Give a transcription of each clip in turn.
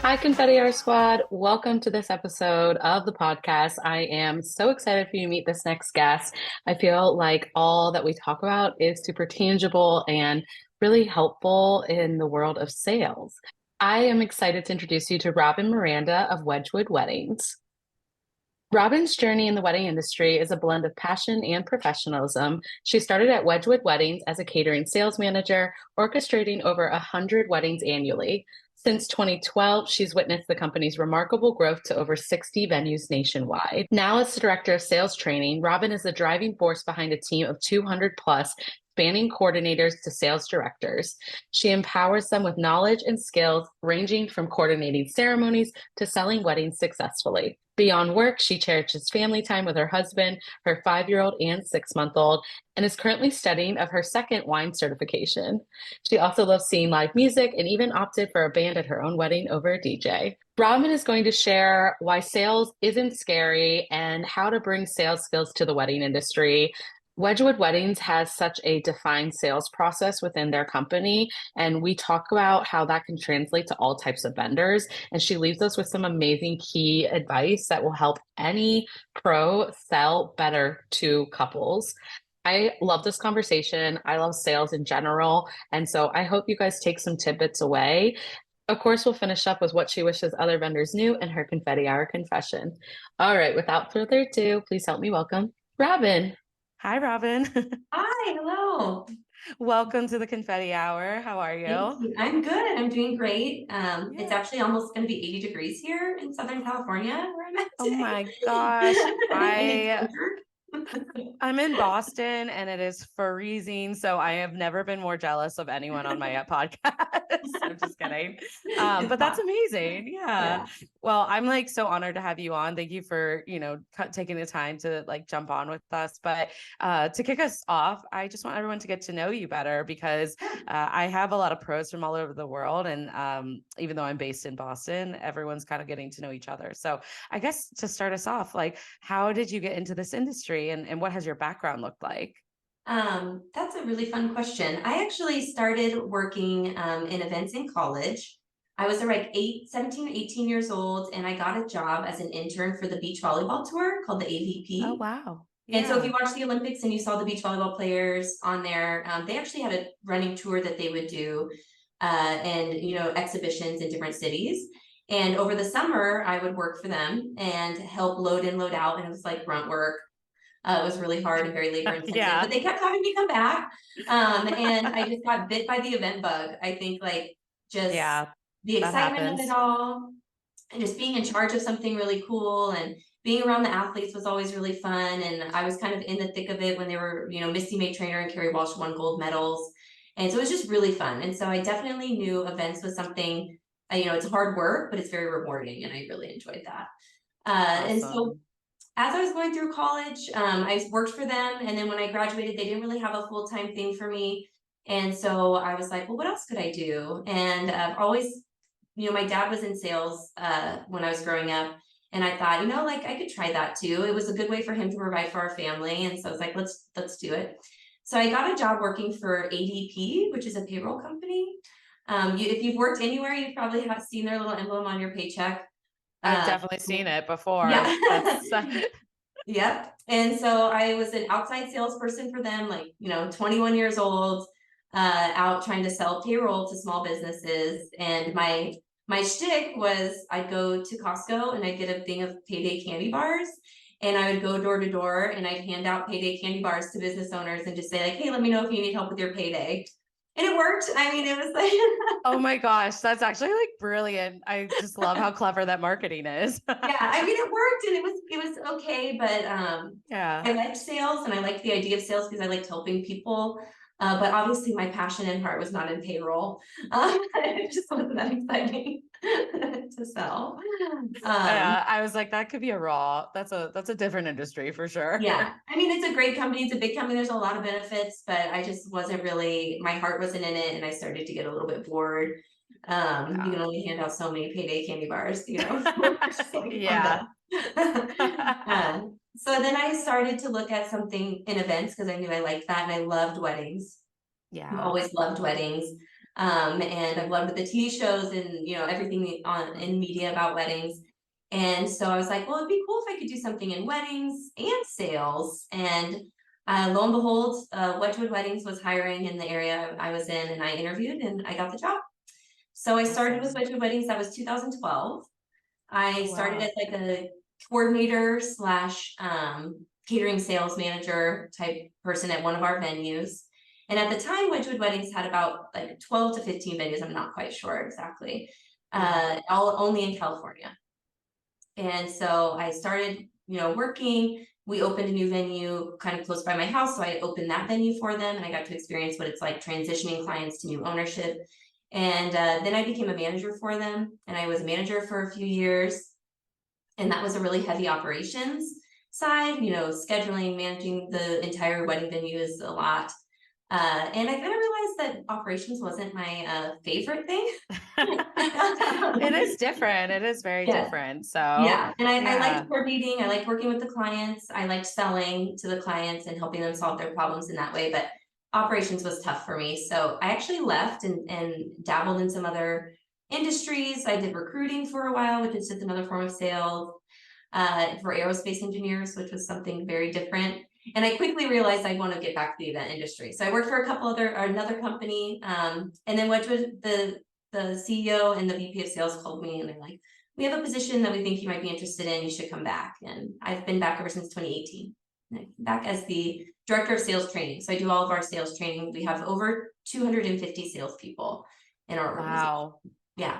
Hi, Confetti Hour Squad. Welcome to this episode of the podcast. I am so excited for you to meet this next guest. I feel like all that we talk about is super tangible and really helpful in the world of sales. I am excited to introduce you to Robyn Miranda of Wedgewood Weddings. Robyn's journey in the wedding industry is a blend of passion and professionalism. She started at Wedgewood Weddings as a catering sales manager, orchestrating over 100 weddings annually. Since 2012, she's witnessed the company's remarkable growth to over 60 venues nationwide. Now, as the director of sales training, Robyn is the driving force behind a team of 200 plus, spanning coordinators to sales directors. She empowers them with knowledge and skills ranging from coordinating ceremonies to selling weddings successfully. Beyond work, she cherishes family time with her husband, her 5-year-old and 6-month-old, and is currently studying of her second wine certification. She also loves seeing live music and even opted for a band at her own wedding over a DJ. Robyn is going to share why sales isn't scary and how to bring sales skills to the wedding industry. Wedgewood Weddings has such a defined sales process within their company, and we talk about how that can translate to all types of vendors. And she leaves us with some amazing key advice that will help any pro sell better to couples. I love this conversation. I love sales in general. And so I hope you guys take some tidbits away. Of course, we'll finish up with what she wishes other vendors knew and her confetti hour confession. All right, without further ado, please help me welcome Robyn. Hi, Robyn. Hi, hello. Welcome to the Confetti Hour. How are Thank you? you. I'm good. I'm doing great. It's Yeah. actually almost going to be 80 degrees here in Southern California where I'm at Oh today. my gosh. And it's winter. I'm in Boston and it is freezing, so I have never been more jealous of anyone on my podcast. I'm just kidding. It's But that's hot. amazing. Yeah. Yeah. Well, I'm like so honored to have you on. Thank you for, taking the time to like jump on with us. But to kick us off, I just want everyone to get to know you better because I have a lot of pros from all over the world. And even though I'm based in Boston, everyone's kind of getting to know each other. So I guess to start us off, like, how did you get into this industry and what has your background looked like? That's a really fun question. I actually started working in events in college. I was like 17 or 18 years old, and I got a job as an intern for the beach volleyball tour called the Oh, AVP. wow. And so if you Yeah. watch the Olympics and you saw the beach volleyball players on there, they actually had a running tour that they would do and, exhibitions in different cities. And over the summer, I would work for them and help load in, load out. And it was like grunt work. It was really hard and very labor intensive, but Yeah. they kept having me come back. And I just got bit by the event bug. I think like just Yeah. the That excitement of it happens. all and just being in charge of something really cool and being around the athletes was always really fun. And I was kind of in the thick of it when they were, Misty May Trainer and Carrie Walsh won gold medals. And so it was just really fun. And so I definitely knew events was something, it's hard work, but it's very rewarding. And I really enjoyed that. And so Awesome. as I was going through college, I worked for them. And then when I graduated, they didn't really have a full-time thing for me. And so I was like, well, what else could I do? And I've always, my dad was in sales when I was growing up. And I thought, like I could try that too. It was a good way for him to provide for our family. And so I was like, let's do it. So I got a job working for ADP, which is a payroll company. If you've worked anywhere, you probably have seen their little emblem on your paycheck. I've Uh, definitely seen it before. yeah. That's Yep. And so I was an outside salesperson for them, like, 21 years old, out trying to sell payroll to small businesses. And my shtick was I'd go to Costco and I'd get a thing of payday candy bars. And I would go door to door and I'd hand out payday candy bars to business owners and just say, like, hey, let me know if you need help with your payday. And it worked. I mean, it was like oh my gosh, that's actually like brilliant. I just love how clever that marketing is. yeah, I mean it worked and it was okay, but Yeah. I liked sales and I liked the idea of sales because I liked helping people. But obviously my passion and heart was not in payroll. It just wasn't that exciting to sell. Yeah, I was like, that could be a raw. That's a different industry for sure. Yeah, I mean it's a great company, it's a big company, there's a lot of benefits, but I just wasn't really, my heart wasn't in it and I started to get a little bit bored. You can only hand out so many payday candy bars, Just like, I'm Yeah. done. So then I started to look at something in events because I knew I liked that and I loved weddings. I've Yeah. always loved weddings. And I've loved the TV shows and, everything in media about weddings. And so I was like, well, it'd be cool if I could do something in weddings and sales. And lo and behold, Wedgewood Weddings was hiring in the area I was in, and I interviewed and I got the job. So I started with Awesome. Wedgewood Weddings. That was 2012. I Oh, started wow. as like a coordinator slash catering sales manager type person at one of our venues. And at the time, Wedgewood Weddings had about like 12 to 15 venues. I'm not quite sure exactly. Yeah. All only in California. And so I started, working. We opened a new venue kind of close by my house. So I opened that venue for them, and I got to experience what it's like transitioning clients to new ownership. And then I became a manager for them, and I was a manager for a few years. And that was a really heavy operations side, scheduling, managing the entire wedding venue is a lot. And I kind of realized that operations wasn't my favorite thing. It is different. It is very Yeah. different. So Yeah. And I yeah. liked coordinating. I liked working with the clients. I liked selling to the clients and helping them solve their problems in that way. But operations was tough for me. So I actually left and dabbled in some other industries. I did recruiting for a while, which is just another form of sales, for aerospace engineers, which was something very different. And I quickly realized I want to get back to the event industry. So I worked for another company. And then Wedgewood, the CEO and the VP of sales called me, and they're like, we have a position that we think you might be interested in. You should come back. And I've been back ever since 2018. And I'm back as the director of sales training. So I do all of our sales training. We have over 250 salespeople in our organization. Wow. Yeah.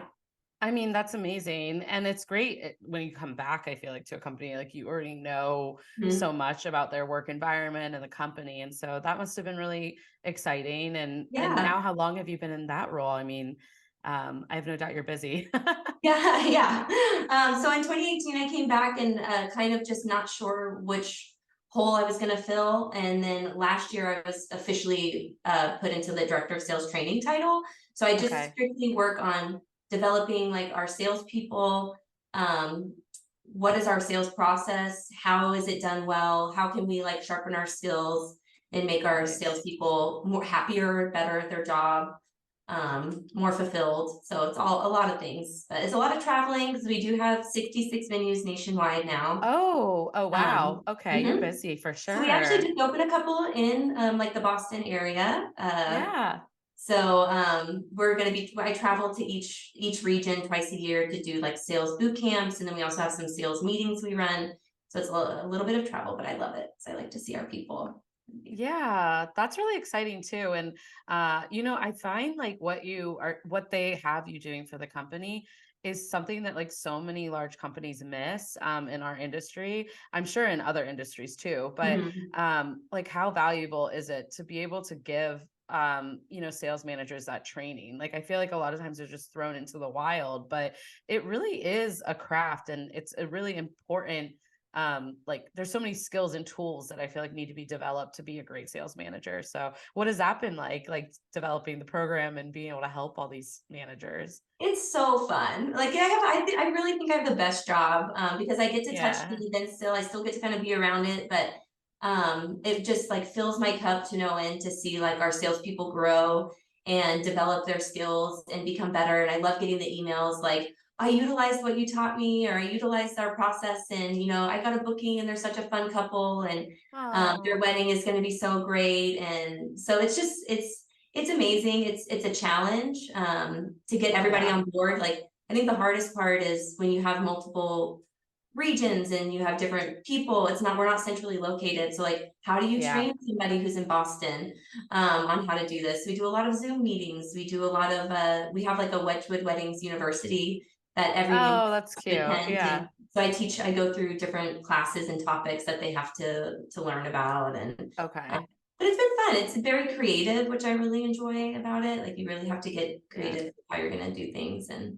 I mean, that's amazing. And it's great when you come back, I feel like, to a company, like you already know Mhm. so much about their work environment and the company. And so that must have been really exciting. And Yeah. now how long have you been in that role? I mean, I have no doubt you're busy. Yeah, yeah. So in 2018, I came back and kind of just not sure which hole I was going to fill. And then last year, I was officially put into the director of sales training title. So I just Okay. strictly work on developing like our salespeople. Um, what is our sales process? How is it done well? How can we like sharpen our skills and make our Nice. salespeople more happier, better at their job? More fulfilled. So it's all a lot of things, but it's a lot of traveling because we do have 66 venues nationwide now. Oh, wow. Um, Okay. You're mhm. busy for So we actually sure. just opened a couple in like the Boston area. Yeah. So we're going to be, I travel to each region twice a year to do like sales boot camps. And then we also have some sales meetings we run. So it's a little bit of travel, but I love it. So I like to see our people. Yeah, that's really exciting too. And I find like what they have you doing for the company is something that like so many large companies miss in our industry. I'm sure in other industries too, but Mhm. like how valuable is it to be able to give sales managers that training? Like I feel like a lot of times they're just thrown into the wild, but it really is a craft and it's a really important like there's so many skills and tools that I feel like need to be developed to be a great sales manager. So what has that been like developing the program and being able to help all these managers? It's so fun. Like I really think I have the best job because I get to touch the Yeah. event still. I still get to kind of be around it, but it just like fills my cup to no end to see like our salespeople grow and develop their skills and become better. And I love getting the emails like, I utilized what you taught me, or I utilized our process, and I got a booking and they're such a fun couple, and their Oh, wedding is going to be so great. And so it's amazing. It's a challenge to get everybody yeah. on board. Like I think the hardest part is when you have multiple regions and you have different people. We're not centrally located. So like how do you Yeah. train somebody who's in Boston on how to do this? We do a lot of Zoom meetings. We do a lot of we have like a Wedgewood Weddings University that every new Oh, that's cute. attend. Yeah. And so I go through different classes and topics that they have to learn about. And Okay. but it's been fun. It's very creative, which I really enjoy about it. Like you really have to get Yeah. creative with how you're gonna do things, and it's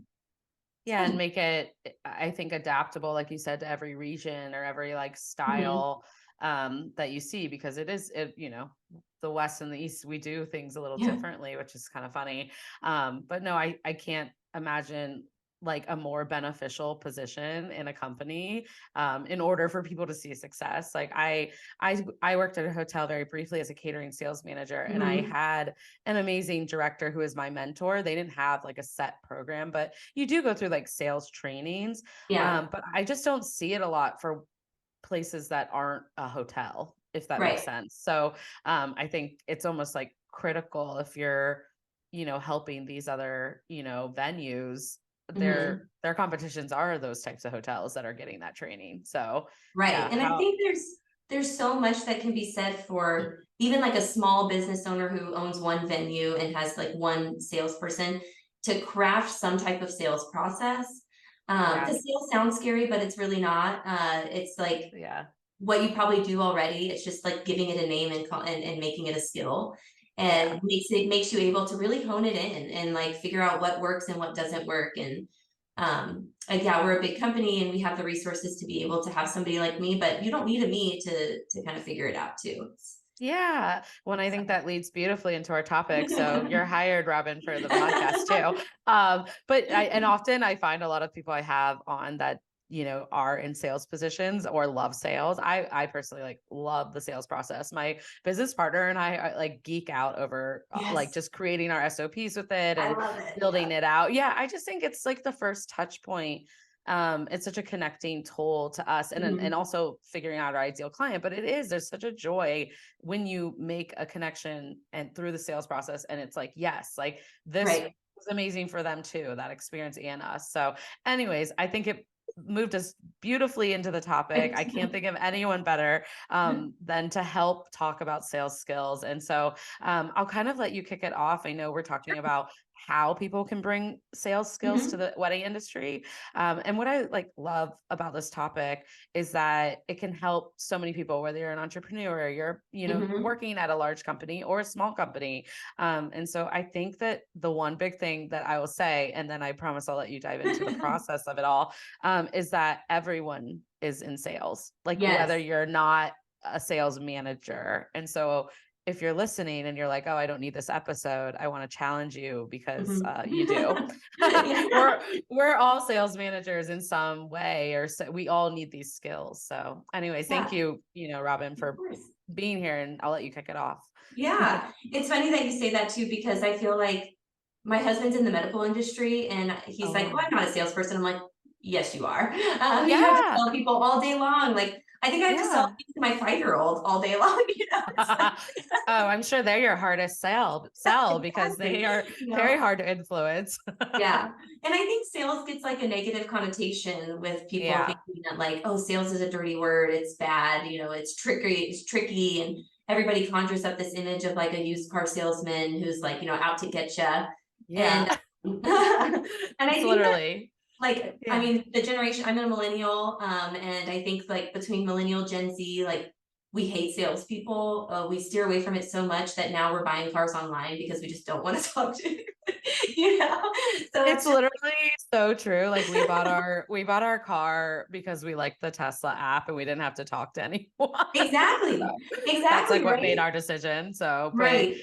Yeah, and fun. make it, I think, adaptable, like you said, to every region or every like Mhm. style that you see, because the West and the East, we do things a little Yeah. differently, which is kind of funny. But no, I can't imagine like a more beneficial position in a company in order for people to see success. Like I worked at a hotel very briefly as a catering sales manager, and I had an amazing director who is my mentor. They didn't have like a set program, but you do go through like sales trainings. Yeah. But I just don't see it a lot for places that aren't a hotel, if that makes Right. sense. So I think it's almost like critical if you're, helping these other, venues, their competitions are those types of hotels that are getting that training. So Right. yeah, And I think there's so much that can be said for even like a small business owner who owns one venue and has like one salesperson to craft some type of sales process. yeah, Because sales sounds scary, but it's really not. It's like yeah, what you probably do already. It's just like giving it a name and making it a skill. And yeah. makes you able to really hone it in and like figure out what works and what doesn't work. And like, yeah, we're a big company and we have the resources to be able to have somebody like me, but you don't need a me to kind of figure it out too. Yeah. Well, I think that leads beautifully into our topic. So you're hired, Robyn, for the podcast too. And often I find a lot of people I have on that, are in sales positions or love sales. I personally like love the sales process. My business partner and I like geek out over like Yes, just creating our SOPs with it I and love it. building it out. Yeah. I just think it's like the first touch point. It's such a connecting tool to us and also figuring out our ideal client, but there's such a joy when you make a connection and through the sales process and it's like, yes, like this Right. was amazing for them too, that experience and us. So anyways, I think it moved us beautifully into the topic. I can't think of anyone better than to help talk about sales skills. And so I'll kind of let you kick it off. I know we're talking about how people can bring sales skills to the wedding industry. And what I like love about this topic is that it can help so many people, whether you're an entrepreneur, you're, working at a large company or a small company. And so I think that the one big thing that I will say, and then I promise I'll let you dive into the process of it all, is that everyone is in sales, like whether Yes. you're not a sales manager. And so if you're listening and you're like, oh, I don't need this episode, I want to challenge you because you do. we're all sales managers in some way, or so we all need these skills. So anyways, thank Yeah, you, Robyn, of for course. being here, and I'll let you kick it off. Yeah, it's funny that you say that too, because I feel like my husband's in the medical industry and he's like, well, Oh, I'm not a salesperson. I'm like, yes, you are. You have to yeah. sell people all day long. Like, I think I have to sell Yeah. things to my 5-year-old all day long. It's like, Oh, I'm sure they're your hardest sell because they exactly. are You very know? hard to influence. Yeah. And I think sales gets like a negative connotation with people Yeah. thinking that like, oh, sales is a dirty word. It's bad. It's tricky. And everybody conjures up this image of like a used car salesman who's like, out to get you. And, Yeah. and I It's think that literally. like, I Yeah. mean, the generation, I'm a millennial, and I think like between millennial Gen Z, like we hate salespeople. We steer away from it so much that now we're buying cars online because we just don't want to talk to so It's it's just literally so true. Like we bought our car because we liked the Tesla app and we didn't have to talk to anyone. exactly, So that's like exactly what made right, our decision. So, but right.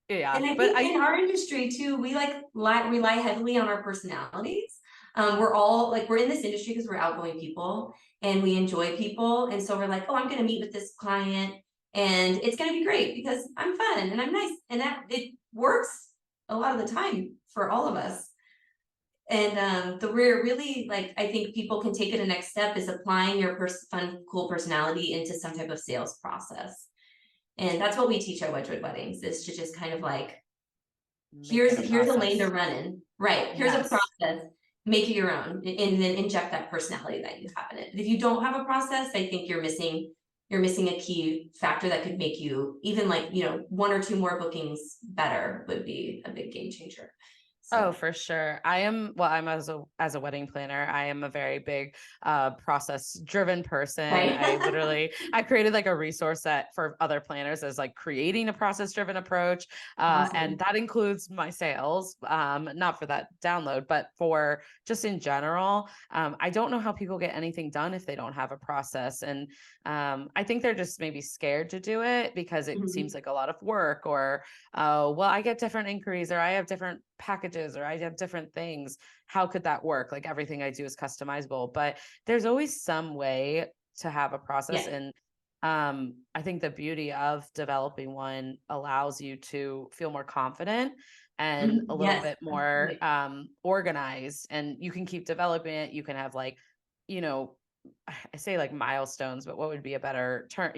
yeah, And I but think in our industry too, we like rely heavily on our personalities. We're in this industry because we're outgoing people and we enjoy people. And so we're like, oh, I'm gonna meet with this client and it's gonna be great because I'm fun and I'm nice. And that it works a lot of the time for all of us. And the we're really like I think people can take it a next step is applying your fun, cool personality into some type of sales process. And that's what we teach at Wedgewood Weddings is to just kind of like make here's it a here's a lane to process. run in. Right. Here's a Yes. process. Make it your own and then inject that personality that you have in it. But if you don't have a process, I think you're missing a key factor that could make you even like, one or two more bookings better would be a big game changer. Oh, So for sure. I'm as a wedding planner, I am a very big process driven person. right. I created like a resource set for other planners as like creating a process driven approach. And Awesome. that includes my sales, not for that download, but for just in general. I don't know how people get anything done if they don't have a process. And I think they're just maybe scared to do it because it seems Mhm. like a lot of work or well, I get different inquiries or I have different packages, or I have different things. How could that work? Like everything I do is customizable, but there's always some way to have a process. Yeah. And I think the beauty of developing one allows you to feel more confident and a little Yes. bit more organized, and you can keep developing it. You can have like, you know, I say like milestones, but what would be a better term,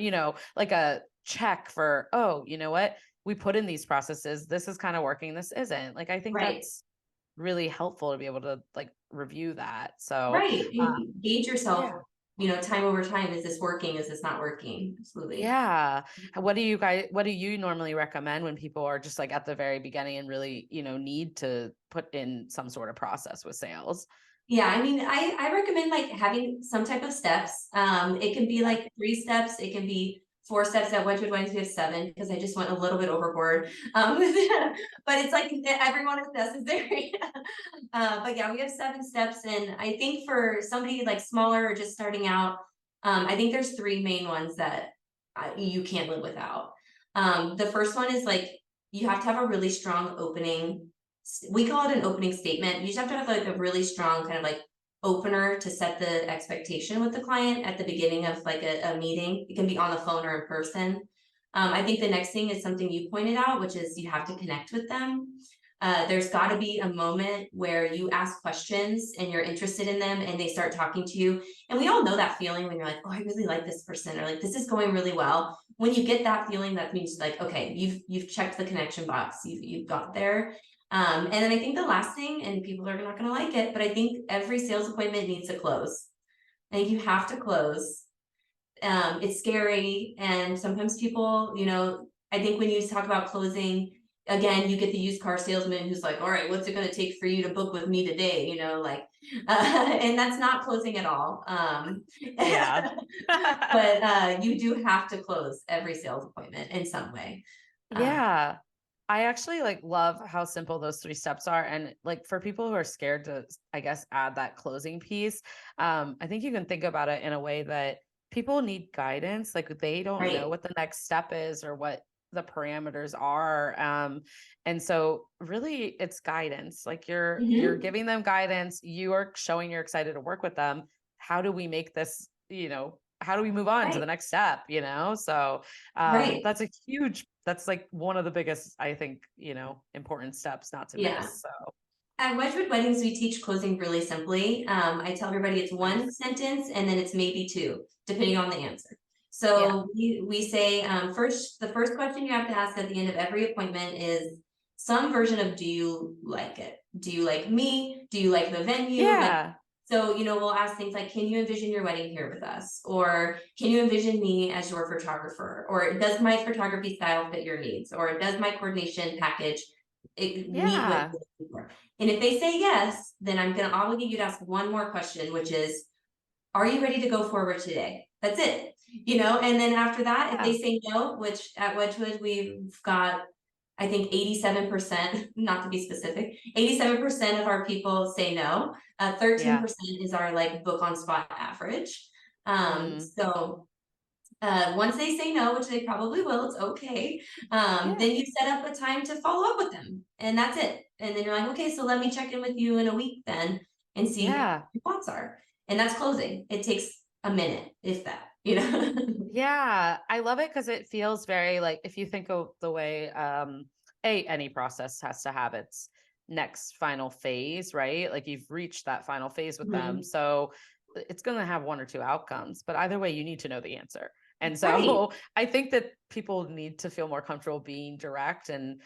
like a check for, oh, you know what? We put in these processes. This is kind of working. This isn't. Like, I think Right. that's really helpful to be able to like review that. So, Right. uh, And gauge yourself, yeah. time over time. Is this working? Is this not working? Absolutely. Yeah. What do you normally recommend when people are just like at the very beginning and really, need to put in some sort of process with sales? Yeah, I mean, I recommend like having some type of steps. It can be Yeah. like 3 steps, it can be 4 steps. At Wedgewood Weddings, we have 7 because I just went a little bit overboard. But it's like everyone is necessary. But yeah, we have 7 steps, and I think for somebody like smaller or just starting out, I think there's 3 main ones that you can't live without. The first one is like you have to have a really strong opening. We call it an opening statement. You just have to have like a really strong kind of like opener to set the expectation with the client at the beginning of like a meeting. It can be on the phone or in person. I think the next thing is something you pointed out, which is you have to connect with them. There's got to be a moment where you ask questions and you're interested in them and they start talking to you. And we all know that feeling when you're like, oh, I really like this person, or like this is going really well. When you get that feeling, that means like, okay, you've checked the connection box, you've got there. And then I think the last thing, and people are not going to like it, but I think every sales appointment needs to close. I think you have to close. It's scary, and sometimes people, I think when you talk about closing, again, you get the used car salesman who's like, all right, what's it going to take for you to book with me today, and that's not closing at all. Yeah. But you do have to close every sales appointment in some way. Yeah. I actually like love how simple those 3 steps are. And like for people who are scared to, I guess, add that closing piece, I think you can think about it in a way that people need guidance. Like they don't know Right. what the next step is or what the parameters are. And so really it's guidance. Like you're Mhm. giving them guidance, you are showing you're excited to work with them. How do we make this, how do we move on to the Right. next step? So Right. that's like one of the biggest, I think, important steps not to Yeah. miss. So At Wedgewood Weddings, we teach closing really simply. I tell everybody it's one nice. sentence and then it's maybe 2, depending on the answer. Yeah. So we say first, the first question you have to ask at the end of every appointment is some version of, do you like it? Do you like me? Do you like the venue? Yeah. So, we'll ask things like, can you envision your wedding here with us? Or can you envision me as your photographer? Or does my photography style fit your needs? Or does my coordination package meet what Yeah. you're looking for? And if they say yes, then I'm going to obligate you to ask one more question, which is, are you ready to go forward today? That's it. And then after that, if Yeah. they say no, which at Wedgewood, we've got, I think 87%, not to be specific, 87% of our people say no. Yeah. 13% is our like book on spot average. Mm. So once they say no, which they probably will, it's okay. Yeah. Then you set up a time to follow up with them, and that's it. And then you're like, okay, so let me check in with you in a week then and see how Yeah. your thoughts are. And that's closing. It takes a minute, if that. Yeah. I love it because it feels very like, if you think of the way any process has to have its next final phase, right? Like you've reached that final phase with them. Mhm. So it's going to have 1 or 2 outcomes, but either way, you need to know the answer. And Right. so I think that people need to feel more comfortable being direct and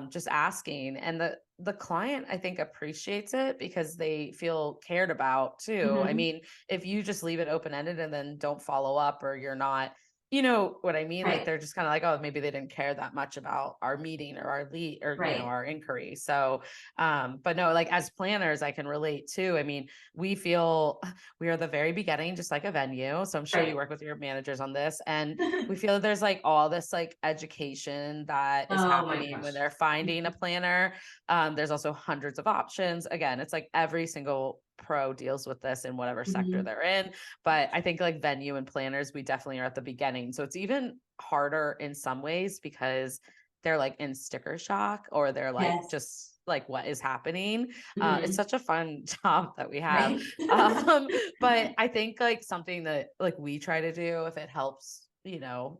just asking. And the client, I think, appreciates it because they feel cared about too. I Mhm. mean, if you just leave it open ended and then don't follow up, or you're not, you know what I mean? Like Right. they're just kind of like, oh, maybe they didn't care that much about our meeting or our lead or, Right. our inquiry. So, but no, like as planners, I can relate too. I mean, we feel we are the very beginning, just like a venue. So I'm sure you Right. work with your managers on this, and we feel that there's like all this like education that is Oh my happening when gosh. they're finding a planner. There's also hundreds of options. Again, it's like every single pro deals with this in whatever sector Mhm. they're in. But I think like venue and planners, we definitely are at the beginning. So it's even harder in some ways because they're like in sticker shock, or they're like Yes. just like what is happening. It's Mhm. such a fun job that we have. Right. But I think like something that like we try to do, if it helps,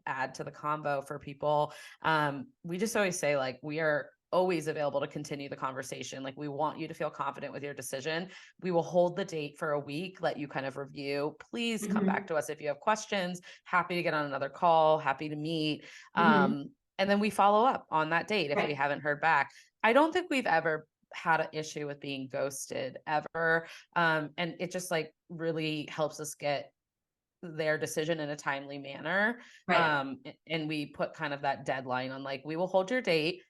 add to the combo for people, we just always say like, we are always available to continue the conversation. Like, we want you to feel confident with your decision. We will hold the date for a week, let you kind of review. Please come back Mhm. to us if you have questions. Happy to get on another call, happy to meet. Mhm. And then we follow up on that date if we Right. haven't heard back. I don't think we've ever had an issue with being ghosted ever. And it just like really helps us get their decision in a timely manner. Right. And we put kind of that deadline on like, we will hold your date.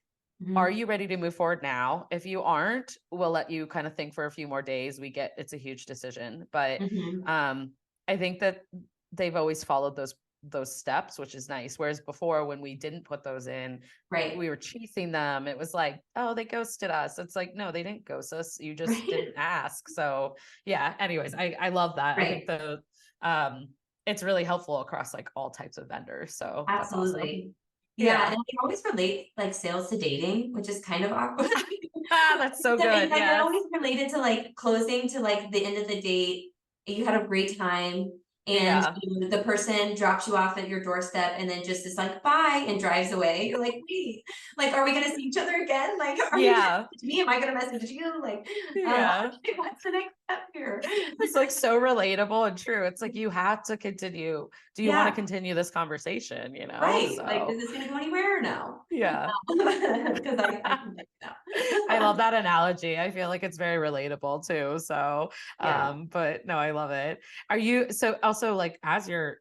Are Mhm. you ready to move forward now? If you aren't, we'll let you kind of think for a few more days. It's a huge decision, but Mhm. I think that they've always followed those steps, which is nice. Whereas before, when we didn't put those in, we Right. were chasing them. It was like, oh, they ghosted us. It's like, no, they didn't ghost us. You just Right. didn't ask. So yeah. Anyways, I love that. I think Right. um it's really helpful across like all types of vendors. So that's awesome. Absolutely. Yeah, Yeah. and I always relate like sales to dating, which is kind of awkward. Ah, that's so So, good. like, I Yes. always related to like closing to like the end of the date. You had a great time, and Yeah. the person drops you off at your doorstep, and then just is like bye and drives away. You're like, wait, like, are we gonna see each other again? Like, are you gonna Yeah. message me? Am I gonna message you? Like, Yeah. what's the next step here? It's like so relatable and true. It's like you have to continue. Do you want to Yeah, continue this conversation? right. Like, is So this gonna go anywhere or no? yeah. Because I can like I no. love that analogy. I feel like it's very relatable too. So Yeah. but no, I love it. Are you so also like as you're,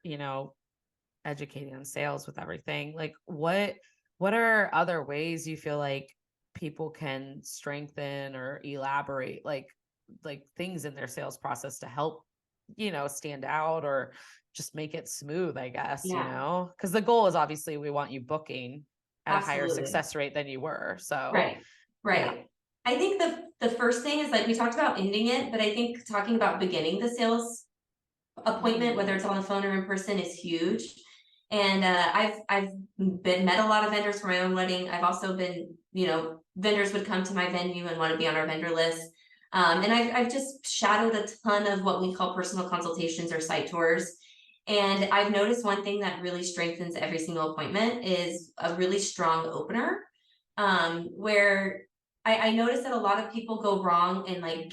educating on sales with everything, like what are other ways you feel like people can strengthen or elaborate like things in their sales process to help stand out or just make it smooth, I guess, Yeah, because the goal is obviously we want you booking at a higher absolutely. success rate than you were. So Right. yeah. Right. I think the first thing is like we talked about ending it, but I think talking about beginning the sales appointment, Mhm. whether it's on the phone or in person, is huge. And I've been met a lot of vendors for my own wedding. I've also been, vendors would come to my venue and want to be on our vendor list. And I've just shadowed a ton of what we call personal consultations or site tours. And I've noticed one thing that really strengthens every single appointment is a really strong opener. Where I noticed that a lot of people go wrong in like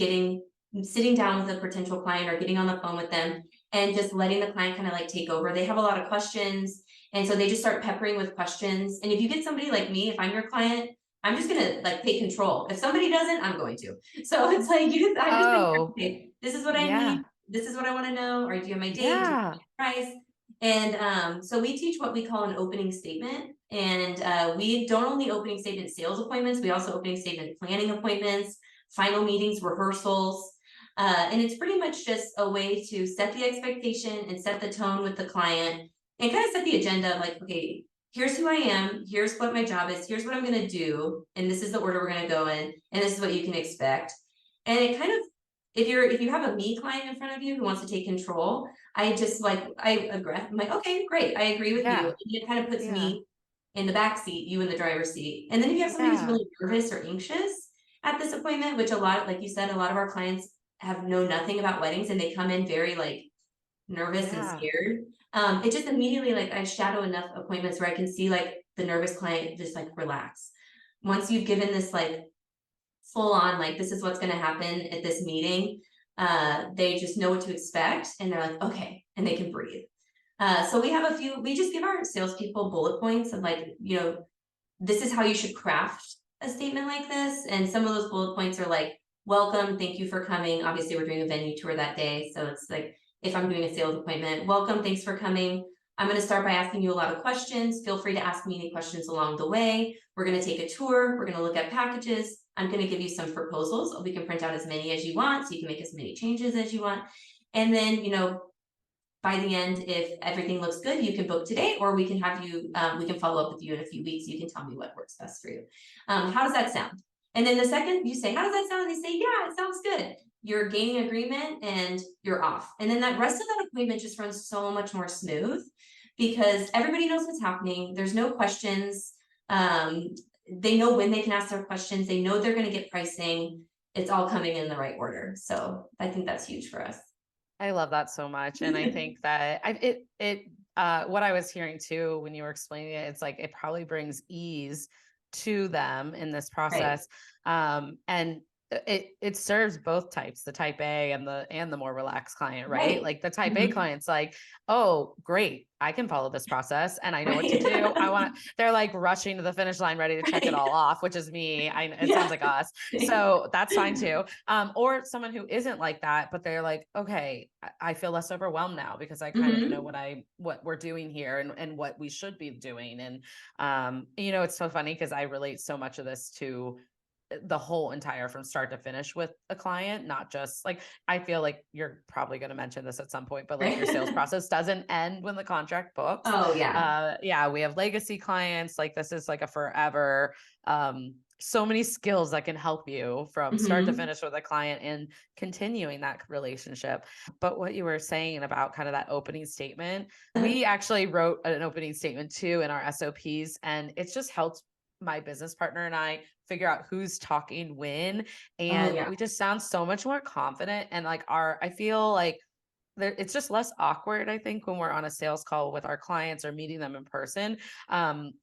sitting down with a potential client or getting on the phone with them and just letting the client kind of like take over. They have a lot of questions. And so they just start peppering with questions. And if you get somebody like me, if I'm your client, I'm just gonna like take control. If somebody doesn't, I'm going to. So it's like I'm just like, Oh, okay, this is what I yeah. need. This is what I want to know. Or do you have my date? Do you Yeah. have my price? And so we teach what we call an opening statement. And we don't only opening statement sales appointments, we also opening statement planning appointments, final meetings, rehearsals. And it's pretty much just a way to set the expectation and set the tone with the client and kind of set the agenda of like, okay, here's who I am, here's what my job is, here's what I'm gonna do, and this is the order we're gonna go in, and this is what you can expect. And it kind of, if you have a me client in front of you who wants to take control, I just like I'm like, okay, great, I agree with you. Yeah. And it kind of puts Yeah. me in the back seat, you in the driver's seat. And then if you have somebody who's Yeah. really nervous or anxious at this appointment, which a lot, like you said, a lot of our clients have know nothing about weddings and they come in very like nervous and Yeah. scared. It just immediately like I shadow enough appointments where I can see like the nervous client just like relax. Once you've given this like full on like this is what's going to happen at this meeting, they just know what to expect and they're like okay and they can breathe. So we just give our salespeople bullet points of like, this is how you should craft a statement like this. And some of those bullet points are like, welcome, thank you for coming. Obviously, we're doing a venue tour that day. So it's like, if I'm doing a sales appointment, welcome, thanks for coming. I'm going to start by asking you a lot of questions. Feel free to ask me any questions along the way. We're going to take a tour. We're going to look at packages. I'm going to give you some proposals. We can print out as many as you want. So you can make as many changes as you want. And then, by the end, if everything looks good, you can book today, or we can have you, we can follow up with you in a few weeks. You can tell me what works best for you. How does that sound? And then the second you say, how does that sound? And they say, yeah, it sounds good. You're gaining agreement and you're off. And then that rest of that appointment just runs so much more smooth because everybody knows what's happening. There's no questions. they know when they can ask their questions. They know they're going to get pricing. It's all coming in the right order. So I think that's huge for us. I love that so much. And I think that what I was hearing too, when you were explaining it, it's like, it probably brings ease to them in this Right. process. And it serves both types, the type A and the more relaxed client, right? Right. Like the type A client's like, oh, great, I can follow this process and I know what to do. They're like rushing to the finish line, ready to check it all off, which is me. It sounds like us. So that's fine too. Or someone who isn't like that, but they're like, okay, I feel less overwhelmed now because I kind of know what we're doing here and what we should be doing. And, it's so funny because I relate so much of this to the whole entire from start to finish with a client, not just like, I feel like you're probably going to mention this at some point, but like your sales process doesn't end when the contract books. Oh yeah. Yeah, we have legacy clients. Like this is like a forever, so many skills that can help you from start to finish with a client and continuing that relationship. But what you were saying about kind of that opening statement, we actually wrote an opening statement too in our SOPs, and it's just helped my business partner and I figure out who's talking when. Oh And yeah. we just sound so much more confident. And like I feel like it's just less awkward, I think, when we're on a sales call with our clients or meeting them in person.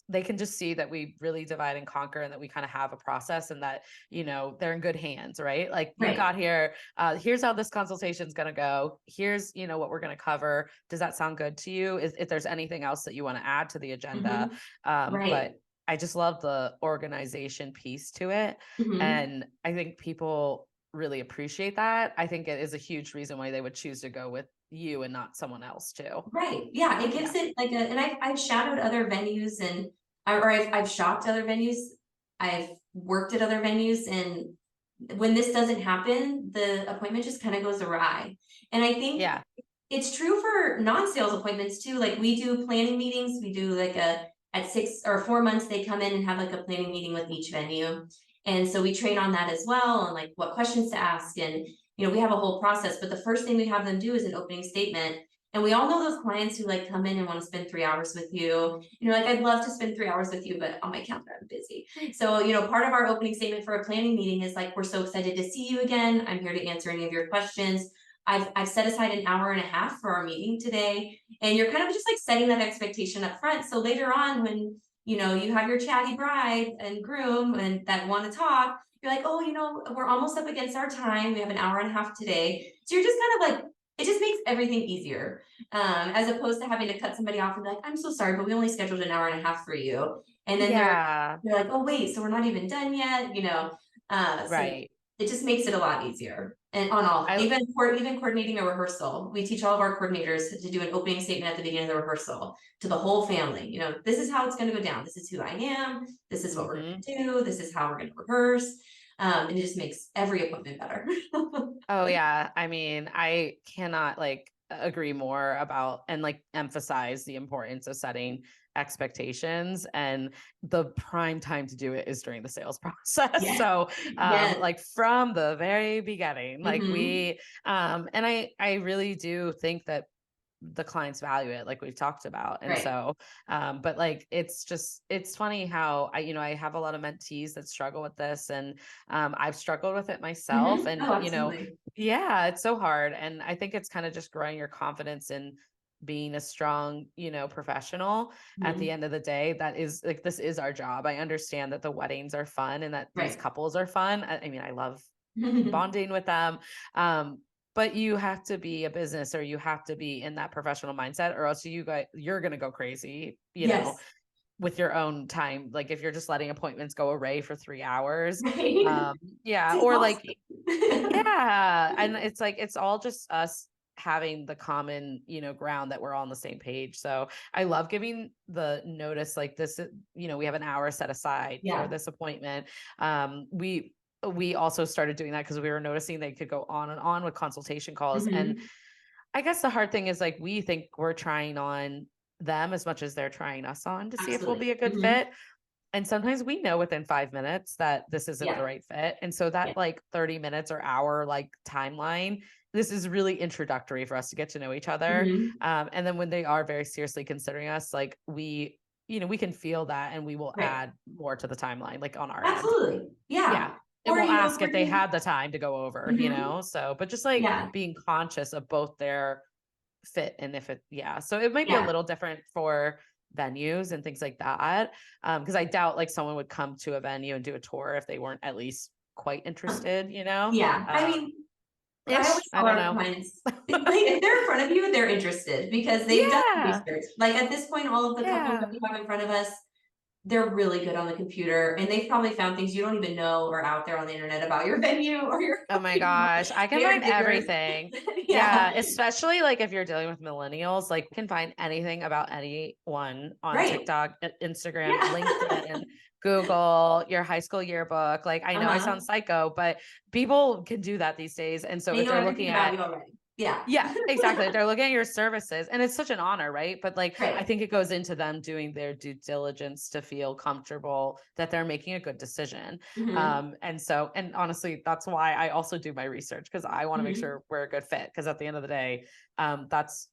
They can just see that we really divide and conquer and that we kind of have a process and that, they're in good hands, right? Like you Right. got here, here's how this consultation is going to go. Here's, what we're going to cover. Does that sound good to you? If there's anything else that you want to add to the agenda. Right. But I just love the organization piece to it. And I think people really appreciate that. I think it is a huge reason why they would choose to go with you and not someone else too. Right. Yeah. It gives it like and I've shadowed other venues or I've shopped other venues. I've worked at other venues, and when this doesn't happen, the appointment just kind of goes awry. And I think Yeah. it's true for non-sales appointments too. Like we do planning meetings. We do like at 6 or 4 months, they come in and have like a planning meeting with each venue. And so we train on that as well, and like what questions to ask. And, we have a whole process, but the first thing we have them do is an opening statement. And we all know those clients who like come in and want to spend 3 hours with you. Like, I'd love to spend 3 hours with you, but on my calendar, I'm busy. So, part of our opening statement for a planning meeting is like, we're so excited to see you again. I'm here to answer any of your questions. I've set aside an hour and a half for our meeting today. And you're kind of just like setting that expectation up front. So later on, when you have your chatty bride and groom and that want to talk, you're like, oh, we're almost up against our time. We have an hour and a half today. So you're just kind of like, it just makes everything easier. As opposed to having to cut somebody off and be like, I'm so sorry, but we only scheduled an hour and a half for you. And then they're like, oh wait, so we're not even done yet, so Right. it just makes it a lot easier. And on all, even coordinating a rehearsal, we teach all of our coordinators to do an opening statement at the beginning of the rehearsal to the whole family. This is how it's going to go down. This is who I am. This is what we're going to do. This is how we're going to rehearse. And it just makes every appointment better. Oh yeah. I mean, I cannot like agree more about and like emphasize the importance of setting expectations, and the prime time to do it is during the sales process. Yes. So Yes. like from the very beginning, like we and I really do think that the clients value it, like we've talked about. And Right. so but like it's funny how I have a lot of mentees that struggle with this, and I've struggled with it myself. And Oh, absolutely. yeah, it's so hard. And I think it's kind of just growing your confidence in being a strong, professional. At the end of the day, that is like, this is our job. I understand that the weddings are fun and that these Right. couples are fun. I mean, I love bonding with them. But you have to be a business, or you have to be in that professional mindset, or else you're going to go crazy, Yes. with your own time. Like if you're just letting appointments go away for 3 hours, Right. yeah. It's Or like, exhausting. yeah. And it's like, it's all just us having the common, ground that we're all on the same page. So I love giving the notice like this, we have an hour set aside for Yeah. this appointment. We also started doing that because we were noticing they could go on and on with consultation calls. And I guess the hard thing is like, we think we're trying on them as much as they're trying us on to see if we'll Absolutely. be a good fit. And sometimes we know within 5 minutes that this isn't the Yeah. right fit. And so that like 30 minutes or hour like timeline, this is really introductory for us to get to know each other. And then when they are very seriously considering us, like we we can feel that and we will Right. add more to the timeline, like on our end. Absolutely. Yeah. Yeah. And Or, we'll if ask if we're they doing, had the time to go over, Mhm. so, but just like Yeah. being conscious of both their fit and if it, yeah. So it might be a Yeah. little different for venues and things like that. Cause I doubt like someone would come to a venue and do a tour if they weren't at least quite interested, Yeah. I mean, I always ish. I tell don't our know. clients, like, if they're in front of you, they're interested because they've done Yeah. research. Like at this point, all of the couples that Yeah. we have in front of us, they're really good on the computer and they've probably found things you don't even know are out there on the internet about your venue or your Oh my gosh, I can they're find diggers. everything. Yeah. Yeah, especially like if you're dealing with millennials, like you can find anything about anyone on Right. TikTok, Instagram, Yeah. LinkedIn, Google, your high school yearbook. Like I know I Uh-huh. sound psycho, but people can do that these days. And so They if know they're everything looking about at you already. Yeah. yeah, exactly. They're looking at your services and it's such an honor, right? But like, I Right. think it goes into them doing their due diligence to feel comfortable that they're making a good decision. Hmm. And honestly, that's why I also do my research because I want to make Hmm. sure we're a good fit. Because at the end of the day, that's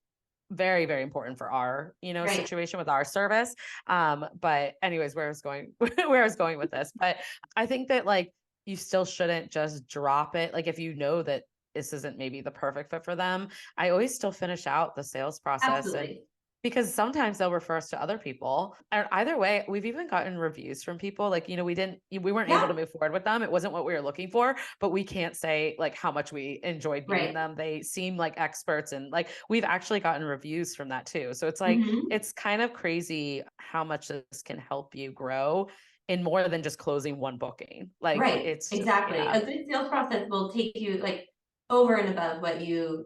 very, very important for our, Right. situation with our service. But anyways, where I was going, where I was going with this, but I think that like, you still shouldn't just drop it. Like if you know that this isn't maybe the perfect fit for them, I always still finish out the sales process and Absolutely. because sometimes they'll refer us to other people. And either way, we've even gotten reviews from people like, we weren't able Yeah. to move forward with them. It wasn't what we were looking for, but we can't say like how much we enjoyed meeting Right. them. They seem like experts and like we've actually gotten reviews from that too. So it's like, Hmm. it's kind of crazy how much this can help you grow in more than just closing one booking. Like Right. it's just, Exactly. yeah. A good sales process will take you like over and above what you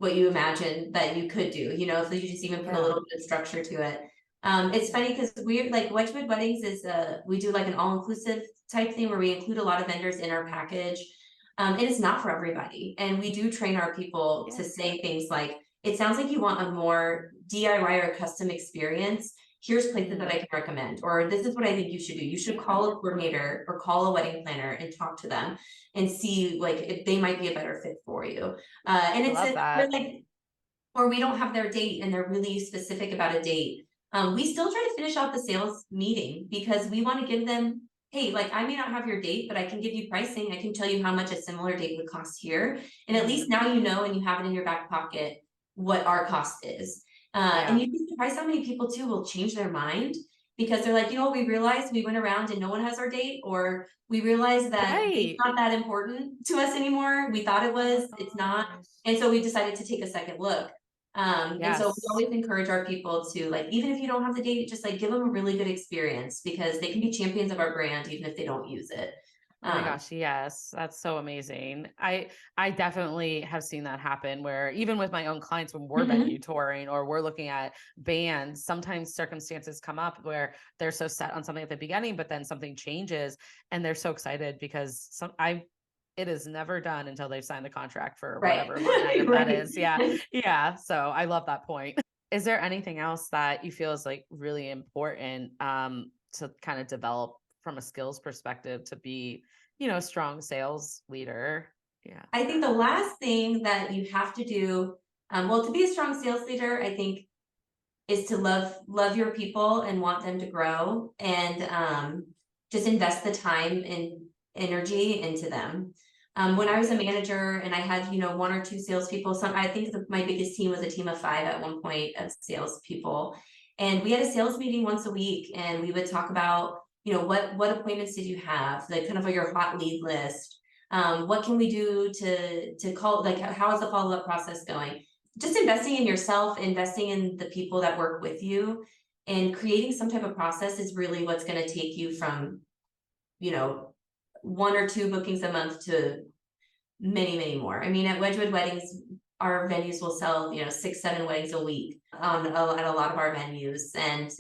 imagine that you could do, if you just even put a Yeah. little bit of structure to it. It's funny because we're like Wedgewood Weddings is we do like an all-inclusive type thing where we include a lot of vendors in our package. And it's not for everybody. And we do train our people Yeah. to say things like, it sounds like you want a more DIY or custom experience. Here's places that I can recommend, or this is what I think you should do. You should Yeah. call a coordinator or call a wedding planner and talk to them and see like if they might be a better fit for you. And I it's love they're that. like, or we don't have their date and they're really specific about a date. We still try to finish out the sales meeting because we want to give them, hey, like I may not have your date, but I can give you pricing. I can tell you how much a similar date would cost here. And at least Mhm. now you know and you have it in your back pocket what our cost is. And Yeah. you'd be surprised how many people too will change their mind because they're like, we realized we went around and no one has our date, or we realized that date's Right. not that important to us anymore. We thought it Oh my was, it's not. gosh. And so we decided to take a second look. And so we Yes. always encourage our people to like, even if you don't have the date, just like give them a really good experience because they can be champions of our brand even if they don't use it. Oh my Um, gosh, yes. That's so amazing. I definitely have seen that happen where even with my own clients when we're venue mhm. touring or we're looking at bands, sometimes circumstances come up where they're so set on something at the beginning, but then something changes and they're so excited because it is never done until they've signed the contract for Right. whatever line item that Right. is. Yeah. Yeah. So I love that point. Is there anything else that you feel is like really important to kind of develop from a skills perspective to be, a strong sales leader? Yeah. I think the last thing that you have to do, well, to be a strong sales leader, I think is to love your people and want them to grow and just invest the time and energy into them. When I was a manager and I had, one or two salespeople, I think my biggest team was a team of 5 at one point of salespeople. And we had a sales meeting once a week and we would talk about, what appointments did you have? Like kind of like your hot lead list. What can we do to call, like how is the follow-up process going? Just investing in yourself, investing in the people that work with you, and creating some type of process is really what's going to take you from, you know, 1 or 2 bookings a month to many, many more. I mean, at Wedgewood Weddings, our venues will sell, 6, 7 weddings a week at a lot of our venues. And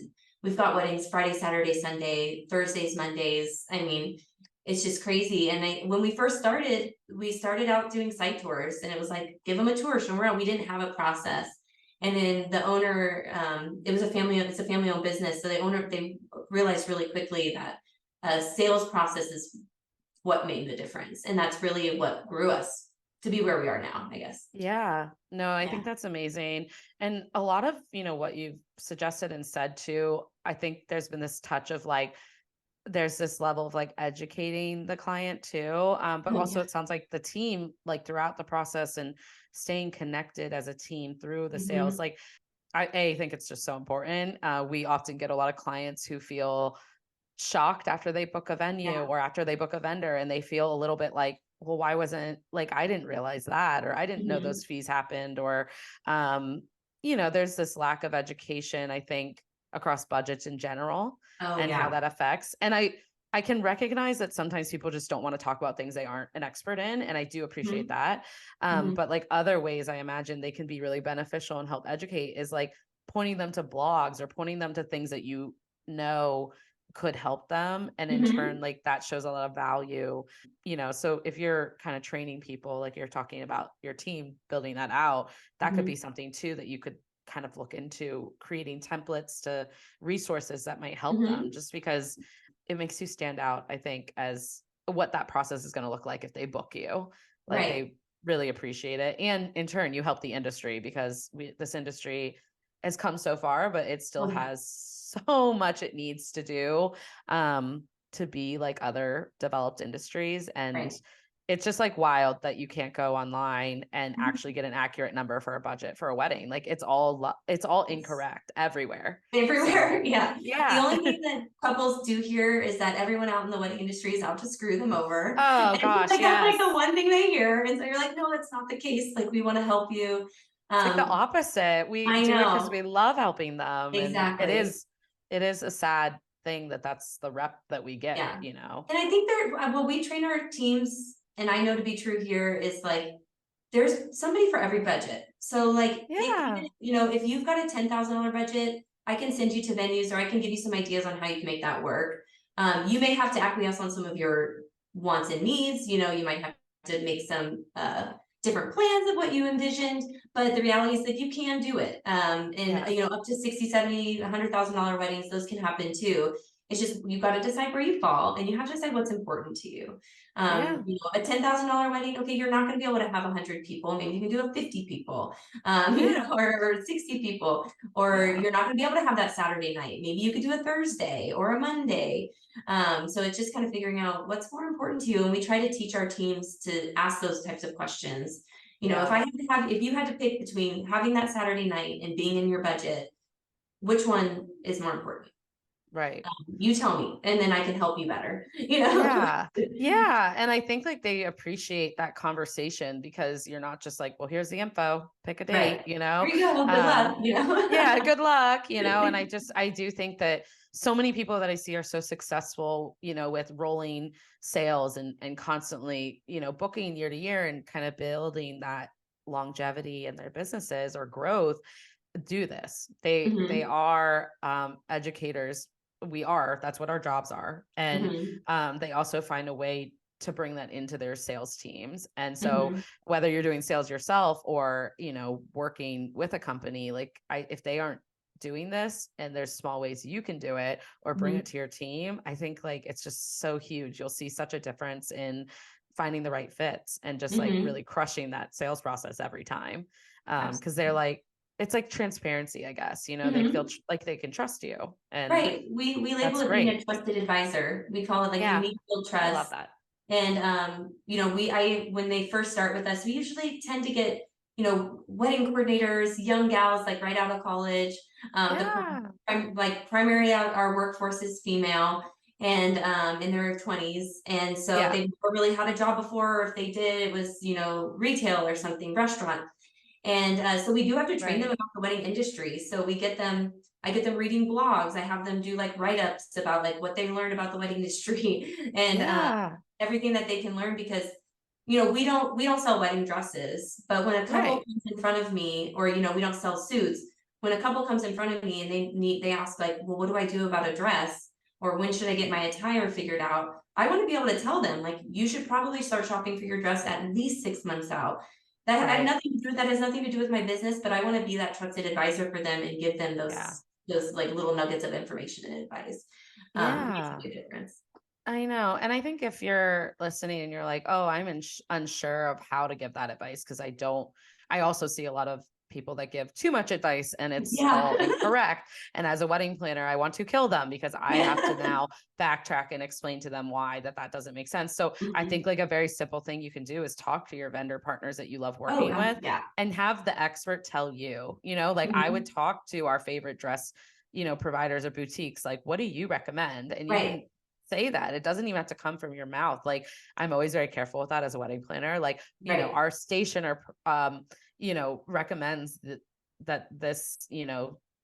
we've got weddings Friday, Saturday, Sunday, Thursdays, Mondays. I mean, it's just crazy. And when we started out doing site tours and it was like, give them a tour, show them around. We didn't have a process. And then the owner, it's a family owned business. So they realized really quickly that sales process is what made the difference. And that's really what grew us. to be where we are now, I guess. Yeah, no, I Yeah. think that's amazing. And a lot of, what you've suggested and said too, I think there's been this touch of like, there's this level of like educating the client too. But Oh also yeah. it sounds like the team, like throughout the process and staying connected as a team through the sales, Hmm. like I think it's just so important. We often get a lot of clients who feel shocked after they book a venue Yeah. or after they book a vendor and they feel a little bit like, well, why wasn't like, I didn't realize that, or I didn't know Hmm. those fees happened, or, um, there's this lack of education, I think, across budgets in general Oh and how yeah. that affects. And I can recognize that sometimes people just don't want to talk about things they aren't an expert in. And I do appreciate Hmm. that. Hmm. But like other ways I imagine they can be really beneficial and help educate is like pointing them to blogs or pointing them to things that know could help them, and in turn Hmm. like that shows a lot of value. So if you're kind of training people, like you're talking about your team building that out, that could Hmm. be something too that you could kind of look into, creating templates to resources that might help them, Hmm. just because it makes you stand out, I think, as what that process is going to look like if they book you. Like Right. they really appreciate it, and in turn you help the industry, because this industry has come so far, but it still Oh yeah. has so much it needs to do, to be like other developed industries. And Right. it's just like wild that you can't go online and Mhm. actually get an accurate number for a budget for a wedding. Like it's all Yes. incorrect everywhere. Everywhere. So Yeah. The yeah. only thing that couples do here is that everyone out in the wedding industry is out to screw them over. Oh And gosh, like that's like yes. the one thing they hear. And so you're like, no, that's not the case. Like we want to help you. It's like the Um, opposite. We I do it because know. we love helping them. And Exactly. it is a sad thing that that's the rep that we get, Yeah. you know? And I think what we train our teams, and I know to be true here, is like there's somebody for every budget. So like Yeah. if you've got a $10,000 budget, I can send you to venues or I can give you some ideas on how you can make that work. You may have to acquiesce on some of your wants and needs. You might have to make some different plans of what you envisioned, but the reality is that you can do it. And Yeah. up to 60, 70, $100,000 weddings, those can happen too. It's just you've got to decide where you fall and you have to decide what's important to you. Yeah. A $10,000 wedding, okay, you're not going to be able to have 100 people. Maybe you can do a 50 people, Yeah. or 60 people, or Yeah. you're not going to be able to have that Saturday night. Maybe you could do a Thursday or a Monday. So it's just kind of figuring out what's more important to you. And we try to teach our teams to ask those types of questions. Yeah. If you had to pick between having that Saturday night and being in your budget, which one is more important? Right. You tell me, and then I can help you better. Yeah. Yeah. And I think like they appreciate that conversation, because you're not just like, well, here's the info, pick a date, Right. Here you go. Well, good luck, Yeah, good luck, and I do think that so many people that I see are so successful, with rolling sales and constantly, booking year to year and kind of building that longevity in their businesses or growth, do this. They Mhm. are educators. That's what our jobs are. And Mhm. they also find a way to bring that into their sales teams. And so Mhm. whether you're doing sales yourself or, working with a company, like if they aren't doing this and there's small ways you can do it or bring Mhm. it to your team, I think like it's just so huge. You'll see such a difference in finding the right fits and just like Mhm. really crushing that sales process every time. Because they're Absolutely. like, it's like transparency, I guess, they feel Mhm. like they can trust you, and Right. We label that's it being a great. trusted advisor. We call it like you Yeah, need to build I love trust. that. And when they first start with us, we usually tend to get, wedding coordinators, young gals like right out of college. Yeah, Like primarily our workforce is female and in their 20s. And so if yeah, they never really had a job before, or if they did, it was, retail or something, restaurant. And so we do have to train them right. about the wedding industry. So I get them reading blogs. I have them do like write-ups about like what they learned about the wedding industry and Yeah, everything that they can learn because we don't sell wedding dresses, but when a couple right, comes in front of me, or we don't sell suits. When a couple comes in front of me and they ask like, well, what do I do about a dress? Or when should I get my attire figured out? I want to be able to tell them like you should probably start shopping for your dress at least 6 months out. right. That has nothing to do with my business, but I want to be that trusted advisor for them and give them Yeah, those like little nuggets of information and advice. It makes a yeah. big difference. I know. And I think if you're listening and you're like, oh, I'm unsure of how to give that advice, because I also see a lot of people that give too much advice and it's all Yeah. incorrect. And as a wedding planner, I want to kill them because I have to now backtrack and explain to them why that doesn't make sense. So I think Mhm. like a very simple thing you can do is talk to your vendor partners that you love Oh, working with yeah. and have the expert tell you, like I would Mhm. talk to our favorite dress providers or boutiques, like, what do you recommend? And you can Right. say that. It doesn't even have to come from your mouth. Like, I'm always very careful with that as a wedding planner. Like, Right. our stationer, recommends that this,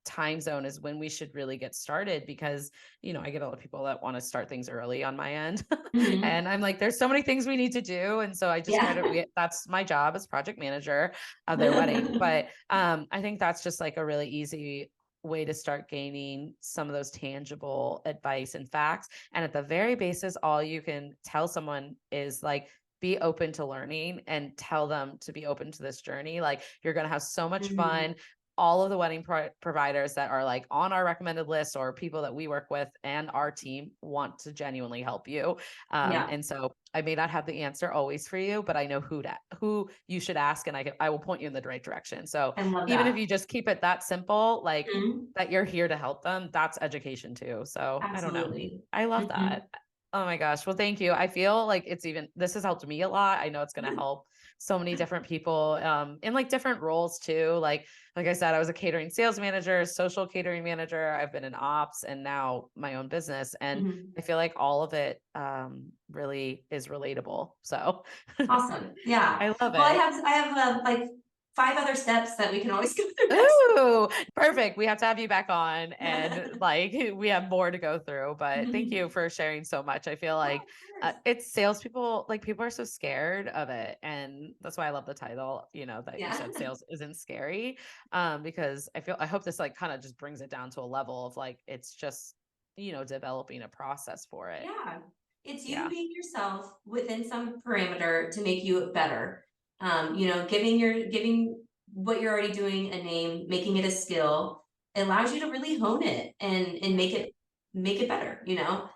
time zone is when we should really get started because, I get a lot of people that want to start things early on my end. Mhm. And I'm like, there's so many things we need to do. And so I just Yeah. that's my job as project manager of their wedding. But I think that's just like a really easy way to start gaining some of those tangible advice and facts. And at the very basis, all you can tell someone is like, be open to learning and tell them to be open to this journey. Like, you're going to have so much Mhm. fun. All of the wedding providers that are like on our recommended list or people that we work with and our team want to genuinely help you. Yeah. And so I may not have the answer always for you, but I know who you should ask, and I will point you in the right direction. So I love even if that. you just keep it that simple, like Mhm. that you're here to help them, that's education too. So I don't know. Absolutely. I love Mhm. that. Oh my gosh. Well, thank you. I feel like this has helped me a lot. I know it's going to help so many different people in like different roles too. Like I said, I was a catering sales manager, social catering manager. I've been in ops and now my own business. And Mhm. I feel like all of it really is relatable. So Awesome. Yeah. I love Well, it. I have like 5 other steps that we can always go through next. Ooh, perfect. We have to have you back on and like we have more to go through, but thank you for sharing so much. I feel Yeah, like of course. it's salespeople, like people are so scared of it. And that's why I love the title, that you Yeah. said sales isn't scary. Because I hope this like kind of just brings it down to a level of like, it's just, developing a process for it. Yeah. It's you Yeah. being yourself within some parameter to make you better. Giving what you're already doing a name, making it a skill, allows you to really hone it and Yeah. make it better, you know?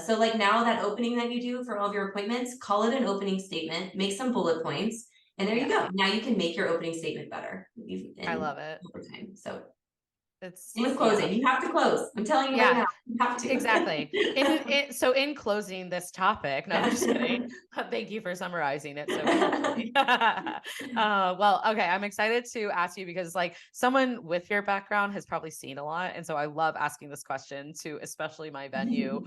So like now that opening that you do for all of your appointments, call it an opening statement, make some bullet points, and there you Yeah. go. Now you can make your opening statement better I and love it. over time. So It's same with yeah. closing. You have to close. I'm telling you right Yeah. now, you have Exactly. to. So in closing this topic, no, I'm just kidding. Thank you for summarizing it so beautifully. Well, okay. I'm excited to ask you because like someone with your background has probably seen a lot. And so I love asking this question to especially my venue,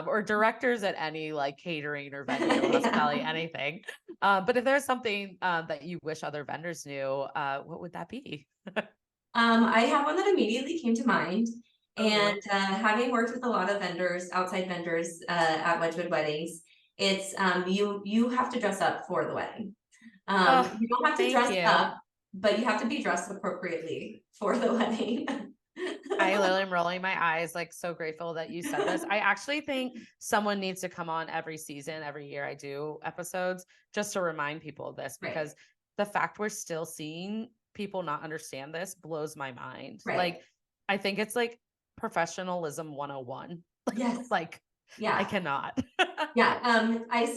or directors at any like catering or venue, hospitality, Yeah. anything. But if there's something that you wish other vendors knew, what would that be? I have one that immediately came to mind. And Oh, having worked with a lot of vendors, outside vendors at Wedgewood Weddings, it's you have to dress up for the wedding. oh, You don't have to thank dress you. up, but you have to be dressed appropriately for the wedding. I literally am rolling my eyes, like so grateful that you said this. I actually think someone needs to come on every season, every year I do episodes, just to remind people of this Right, because the fact we're still seeing people not understand this blows my mind. right. Like, I think it's like professionalism 101. Yes. Like, I Yeah. cannot. Yeah, I've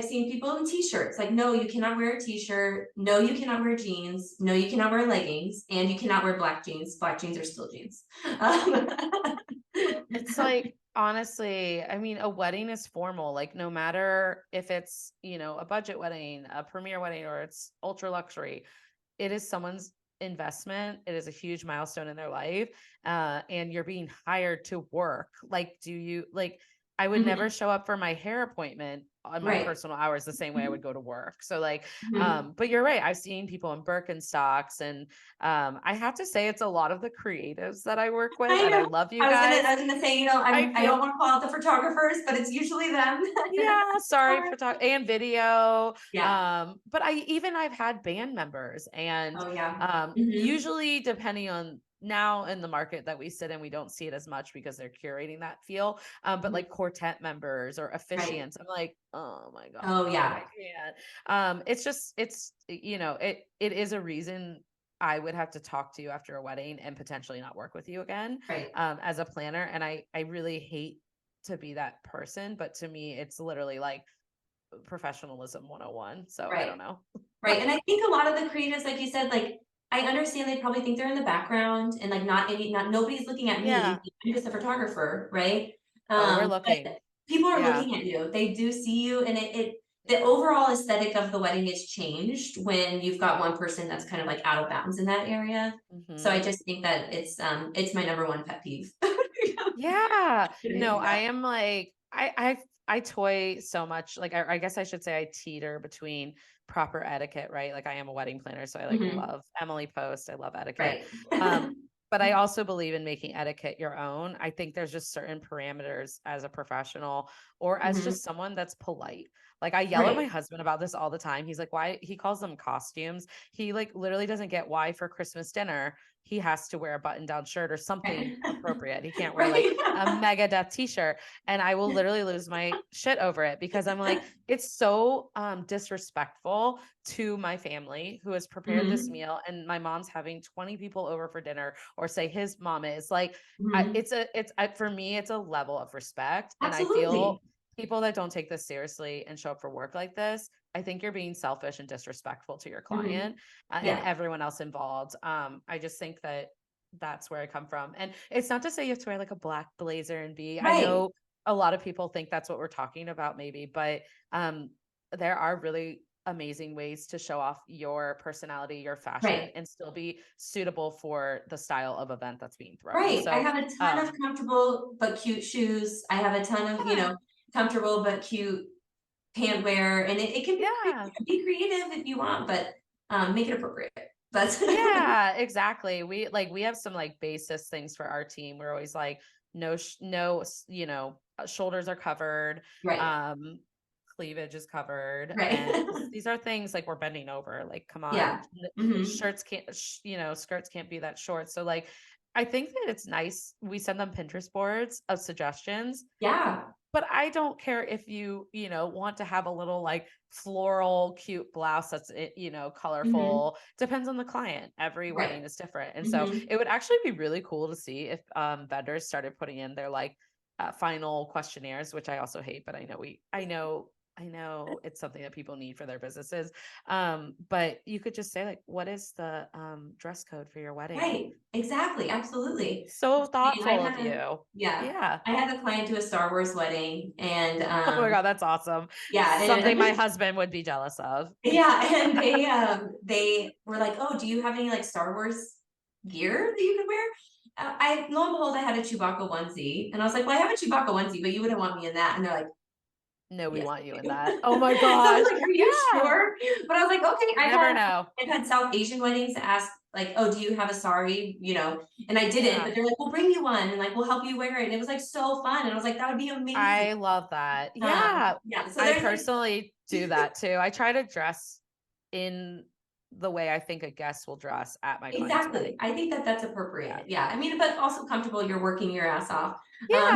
seen people in t-shirts, like, no, you cannot wear a t-shirt, no, you cannot wear jeans, no, you cannot wear leggings, and you cannot wear black jeans. Black jeans are still jeans. Um, It's like, honestly, I mean, a wedding is formal. Like, no matter if it's, a budget wedding, a premier wedding, or it's ultra luxury, it is someone's investment. It is a huge milestone in their life. And you're being hired to work. Like, I would never mhm, show up for my hair appointment on my right. personal hours the same way I would go to work. So like, Mhm. but you're right. I've seen people in Birkenstocks and I have to say it's a lot of the creatives that I work with, I and I know. love you guys. I was gonna say, I I don't feel want to call out the photographers, but it's usually them. yeah, sorry, Sorry. and video. Yeah. But I've had band members and Oh yeah. Mhm. usually depending on now in the market that we sit in, we don't see it as much because they're curating that feel. But Mhm. like quartet members or Right. officiants, I'm like, oh my Oh God, I yeah. can't. It's just it is a reason I would have to talk to you after a wedding and potentially not work with you again Right. as a planner. And I really hate to be that person, but to me, it's literally like professionalism 101. So I Right. don't know. Right. And I think a lot of the creatives, like you said, like I understand they probably think they're in the background and like not nobody's looking at Yeah. me. I'm just a photographer, right? Oh, we're looking. But people are Yeah. looking at you. They do see you, and the overall aesthetic of the wedding is changed when you've got one person that's kind of like out of bounds in that area. So I Mhm. just think that it's my number one pet peeve. Yeah. No, Like I that. am like I toy so much. Like I guess I should say I teeter between proper etiquette, right? Like I am a wedding planner, so I like Mhm. love Emily Post. I love etiquette. Right. But I also believe in making etiquette your own. I think there's just certain parameters as a professional or as Mhm. just someone that's polite. Like I yell at my Right. husband about this all the time. He's like, why? He calls them costumes. He like literally doesn't get why for Christmas dinner he has to wear a button-down shirt or something appropriate. He can't wear like Right. a Megadeth t-shirt. And I will literally lose my shit over it because I'm like, it's so disrespectful to my family who has prepared this Mhm. meal, and my mom's having 20 people over for dinner, or say his mom is like, Mhm. for me, it's a level of respect. And I feel Absolutely. people that don't take this seriously and show up for work like this, I think you're being selfish and disrespectful to your Mhm. client and Yeah. everyone else involved. I just think that that's where I come from. And it's not to say you have to wear like a black blazer and be, I Right. know a lot of people think that's what we're talking about maybe, but um there are really amazing ways to show off your personality, your fashion, Right. and still be suitable for the style of event that's being thrown. Right. I So have a ton of comfortable but cute shoes. I have a ton of, yeah, comfortable but cute pant wear, and it can yeah. be creative if you want, but make it appropriate. That's Yeah, exactly. We have some like basis things for our team. We're always like shoulders are covered, right. um cleavage is covered, Right. and 'cause these are things like we're bending over. Like come on. Yeah. Hmm. Shirts can't skirts can't be that short. So like I think that it's nice we send them Pinterest boards of suggestions, Yeah. but I don't care if want to have a little like floral cute blouse that's Hmm. colorful. Depends on the client. Every Right. wedding is different. And so Hmm. it would actually be really cool to see if vendors started putting in their like final questionnaires, which I also hate, but I know it's something that people need for their businesses. But you could just say like, what is the dress code for your wedding? Right. Exactly. Absolutely. So I thoughtful of had a you. yeah. Yeah. I had a client do a Star Wars wedding, and Oh my God, that's awesome. yeah, Something my and husband would be jealous of. yeah, and they were like, "Oh, do you have any like Star Wars gear that you could wear?" I lo and behold, I had a Chewbacca onesie, and I was like, "Well, I have a Chewbacca onesie, but you wouldn't want me in that." And they're like, No, we "Yes, want you I in do." that. Oh my So I was gosh. like, "Are you Yeah. sure?" But I was like, "Okay." You never know. I've had South Asian weddings that ask like, "Oh, do you have a sari?" And I didn't, Yeah. but they're like, "We'll bring you one, and like we'll help you wear it." And it was like so fun, and I was like, "That would be amazing." I love that. Yeah. Yeah. So I there's like personally do that too. I try to dress in the way I think a guest will dress at my client's exactly. wedding. I think that that's Yeah. appropriate. Yeah. I mean, but also comfortable. You're working your ass off. So Yeah, like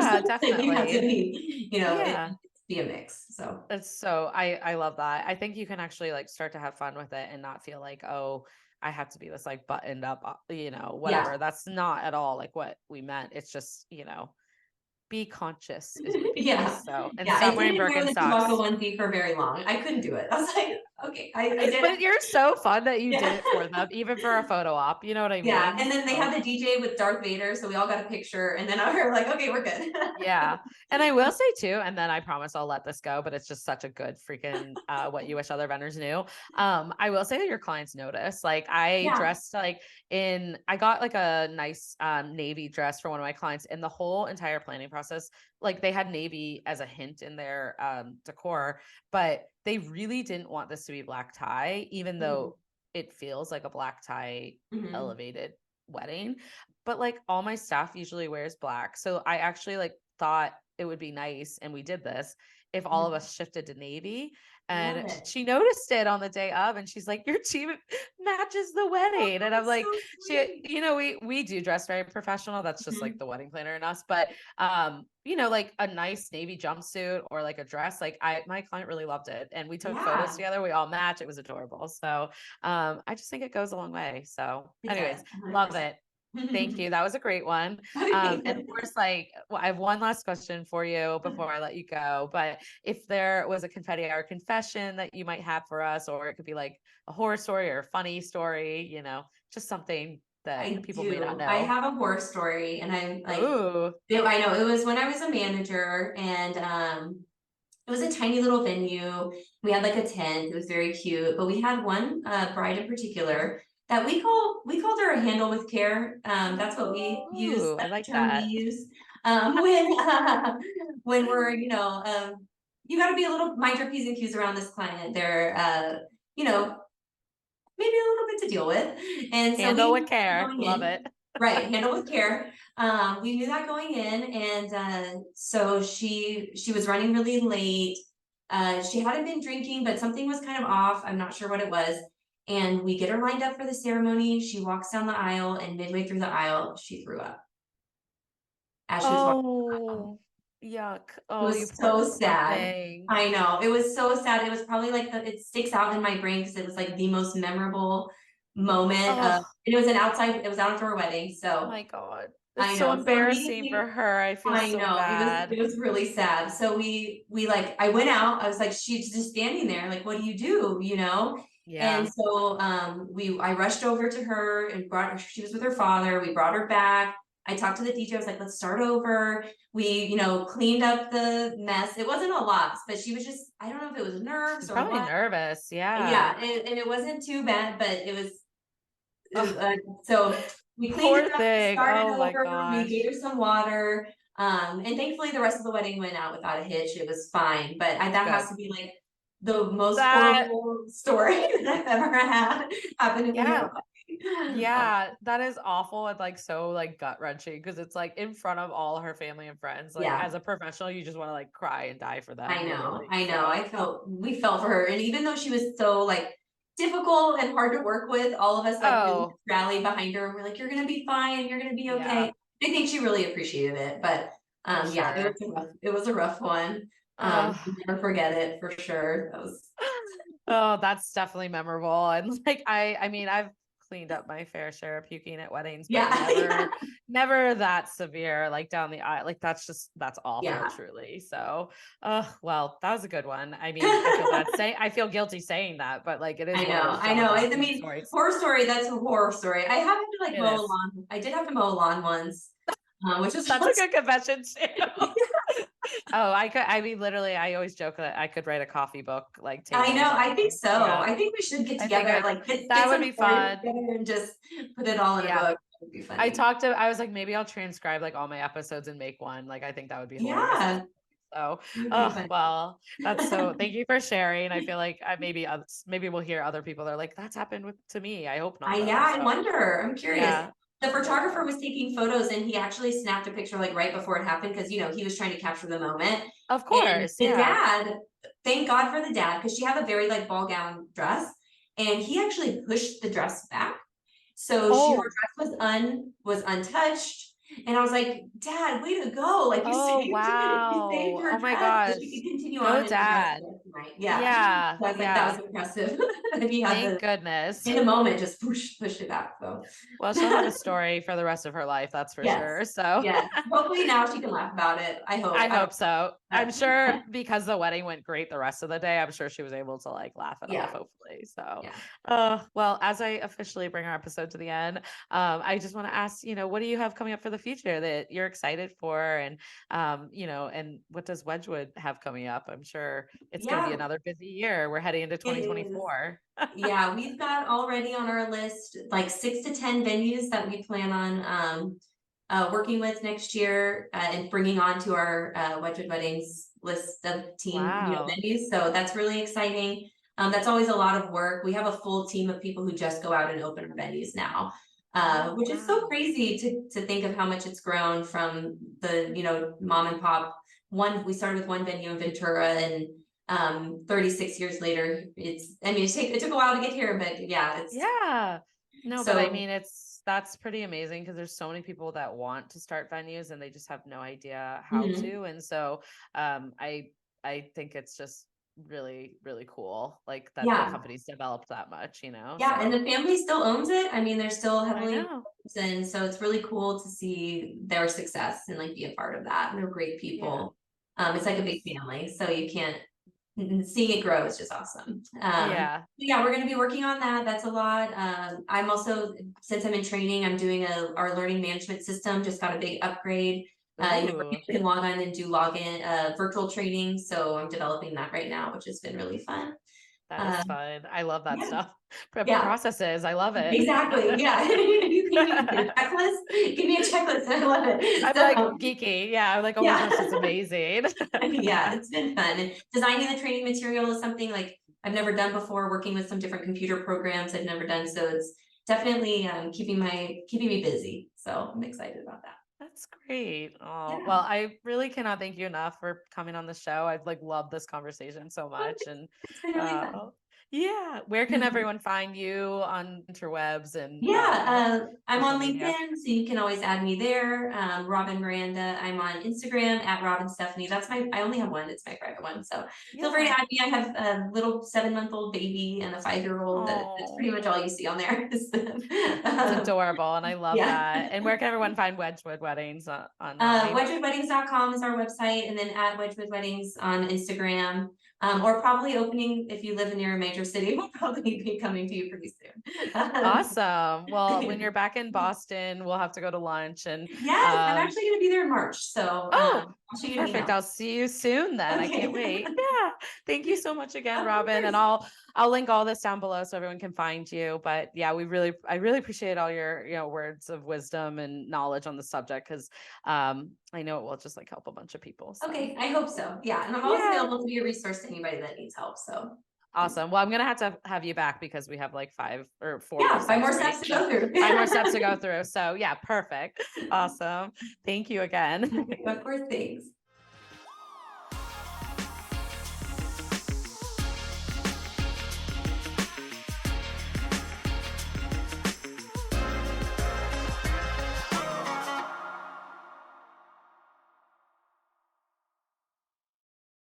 you have to definitely. be, Yeah. be a mix. So It's so I love that. I think you can actually like start to have fun with it and not feel like, oh, I have to be this like buttoned up, yeah. whatever. That's not at all like what we meant. It's just, be conscious is would be Yeah. nice. So, and Yeah. I stop wearing didn't wear the Chewbacca Birkenstocks. onesie for very long. I couldn't do it. I was like, okay, I did it. But you're so fun that you did Yeah. it for them, even for a photo op. You know what I Yeah. mean? And then they So had the DJ with Darth Vader, so we all got a picture, and then we were like, okay, we're good. yeah. And I will say too, and then I promise I'll let this go, but it's just such a good freaking what you wish other vendors knew. I will say that your clients notice. Like I Yeah. dressed like I got like a nice navy dress for one of my clients, and the whole entire planning process, like they had navy as a hint in their decor, but they really didn't want this to be black tie, even Mhm. though it feels like a black tie Mhm. elevated wedding. But like all my staff usually wears black. So I actually like thought it would be nice, and we did this, if all of Mhm. us shifted to navy. Love And it. she noticed it on the day of, and she's like, your team matches the wedding. And I'm That's like, so sweet. we do dress very professional. That's just like Mhm. the wedding planner in us. But like a nice navy jumpsuit or like a dress, like my client really loved it. And we took photos Yeah, together. We all match. It was adorable. So I just think it goes a long way. So it does, anyways, love 100%. it. Thank you. That was a great one. Okay. And of course, like, well, I have one last question for you before I let you go. But if there was a confetti hour confession that you might have for us, or it could be like a horror story or a funny story, just something that I people may not do. I know. have a horror story, and I'm like, Ooh. I know it was when I was a manager, and it was a tiny little venue. We had like a tent. It was very cute, but we had one bride in particular that we called her a handle with care. That's what we use. Ooh, I That's like the term we that. use when we're you got to be a little mind your p's and q's around this client. They're you know maybe a little bit to deal with, and so we Handle with knew that care. going Love in. it. Right, handle with care. We knew that going in, and so she was running really late. She hadn't been drinking, but something was kind of off. I'm not sure what it was. And we get her lined up for the ceremony. She walks down the aisle, and midway through the aisle, she threw up as she was walking down the aisle. Oh, yuck. It Oh, you was so poor sad. thing. I know. It was so sad. It was probably like it sticks out in my brain because it was like the most memorable moment of, Oh, and it was outdoor wedding. So my God. I It's so know. So embarrassing for immediately, her. I feel I so know bad. it was really sad. So we like I went out. I was like, she's just standing there. Like, what do you do? And Yeah. so I rushed over to her and brought her. She was with her father. We brought her back. I talked to the DJ. I was like, let's start over. We cleaned up the mess. It wasn't a lot, but she was just, I don't know if it was nerves She's or probably what. nervous. Yeah. Yeah, and it wasn't too bad, but Oh, so we cleaned poor her up, we thing. started Oh my over, we gave gosh. her some water. And thankfully the rest of the wedding went out without a hitch. It was fine. But that has Good. to be like the most That, horrible story that I've ever had happen to me at a yeah. wedding. Yeah, that is awful and like so like gut wrenching because it's like in front of all her family and friends. Like Yeah. as a professional, you just want to like cry and die for them, I know, literally. I know. So, We felt for her. And even though she was so like difficult and hard to work with, all of us like really oh, rallied behind her and we're like, you're gonna be fine, you're gonna be okay. yeah, I think she really appreciated it. But I'm yeah, sure. it was a rough one. Oh, I'll never forget it for sure. That was oh, that's definitely memorable. And like I mean, I've cleaned up my fair share of puking at weddings, but yeah, never that severe, like down the aisle. Like that's awful, yeah. truly. So well, that was a good one. I mean, I feel guilty saying that, but like it is I one of know, those I know. I jaw-dropping mean, stories. horror story, that's a horror story. I happened to like It mow a is. lawn. I did have to mow a lawn once, which is That's a good confession too. Oh, I mean, literally, I always joke that I could write a coffee book, like I table know, I think something. so. Yeah, I think we should get I think together, like that get would some be stories fun. together and just put it all in a Yeah. book. That would be funny. I was like, maybe I'll transcribe like all my episodes and make one. Like, I think that would be hilarious as Yeah, well. So, it would be oh, funny. well, that's so, thank you for sharing. I feel like maybe we'll hear other people that are like, that's happened to me. I hope not though. Yeah, I So, wonder. I'm curious. yeah. The Oh my photographer God. was taking photos and he actually snapped a picture like right before it happened because he was trying to capture the moment. Of And course. the Yeah. dad, thank God for the dad, because she had a very like ball gown dress, and he actually pushed the dress back. So her Oh, dress was untouched. And I was like, Dad, way to go. Like oh, you saved wow. her Oh my dress so gosh. she could continue Go on in her dress dad. the rest of the night. Yeah. Yeah. So I was like, that Yeah. was impressive. And he had Thank goodness. in the moment, just pushed it back. So Well, she'll have a story for the rest of her life, that's for yes. sure. So Yes. Hopefully now she can laugh about it. I hope. I I don't hope so. I'm know. sure because the wedding went great the rest of the day, I'm sure she was able to like laugh it off, Yeah. hopefully. So, Yeah. well, as I officially bring our episode to the end, I just want to ask, what do you have coming up for the future that you're excited for? And, and what does Wedgewood have coming up? I'm sure it's going to be Yeah. another busy year. We're heading into It is. 2024. Yeah, we've got already on our list like 6 to 10 venues that we plan on working with next year and bringing on to our Wedgewood Weddings list of team Wow. venues. So that's really exciting. That's always a lot of work. We have a full team of people who just go out and open our venues now, Oh, which is so wow. crazy to think of how much it's grown from the mom and pop. We started with one venue in Ventura, and 36 years later, it took a while to get here, but yeah, it's Yeah. No, but I so. mean, that's pretty amazing because there's so many people that want to start venues and they just have no idea how Mhm. to. And so, I think it's just really, really cool. Like that the Yeah. company's developed that much, you know? Yeah, and So the family still owns it. I mean, they're still I heavily know. involved, and so it's really cool to see their success and like be a part of that. And they're great Yeah. people. It's like a big Nice. family, so you can't seeing it grow is just awesome. Yeah. Yeah, we're going to be working on that. That's a lot. I'm also, since I'm in training, I'm doing our learning management system. Just got a big upgrade. Where Ooh, people can log on and do login virtual training. So I'm developing that right now, which has been really fun. that is Uh, fun. I love that yeah, stuff. yeah. Processes. I love it. Exactly. Yeah. You can give me a checklist. Give me a checklist. I love it. I'm like So geeky. Yeah. I'm like, oh my yeah. gosh, it's amazing. Yeah, it's been fun. And designing the training material is something like I've never done before, working with some different computer programs I've never done. So it's definitely keeping me busy. So I'm excited about that. That's great. Oh, Yeah. well, I really cannot thank you enough for coming on the show. I've like loved this conversation so Well, much. And it's been really fun. yeah, where can everyone find you on interwebs and Yeah, I'm social on media? LinkedIn, so you can always add me there. Robyn Miranda. I'm on Instagram at Robyn Stephanie. I only have one, it's my private one. So feel free to Yeah. add me. I have a little 7-month-old baby and a 5-year-old. That's Oh, pretty much all you see on there. that's um, adorable. And I love yeah. that. And where can everyone find Wedgewood Weddings online? WedgewoodWeddings.com is our website, and then at Wedgewood Weddings on Instagram. Or probably opening if you live near a major city, we'll probably be coming to you pretty soon. Awesome. Well, when you're back in Boston, we'll have to go to lunch and Yes, I'm actually going to be there in March, so oh, I'll shoot you an perfect. email. I'll see you soon then. I Okay. can't wait. Yeah. Thank you so much again, Of Robyn. And course. I'll link all this down below so everyone can find you. But yeah, I really appreciate all your, words of wisdom and knowledge on the subject because I know it will just like help a bunch of people. So Okay, I hope so. Yeah, and I'm always yeah. available to be a resource to anybody that needs help. So Awesome. Well, I'm gonna have to have you back because we have like 5 or 4 more yeah, 5 more steps, right? steps to So go through. 5 more steps to go through. So yeah, perfect. Awesome. Thank you again. Of course, thanks.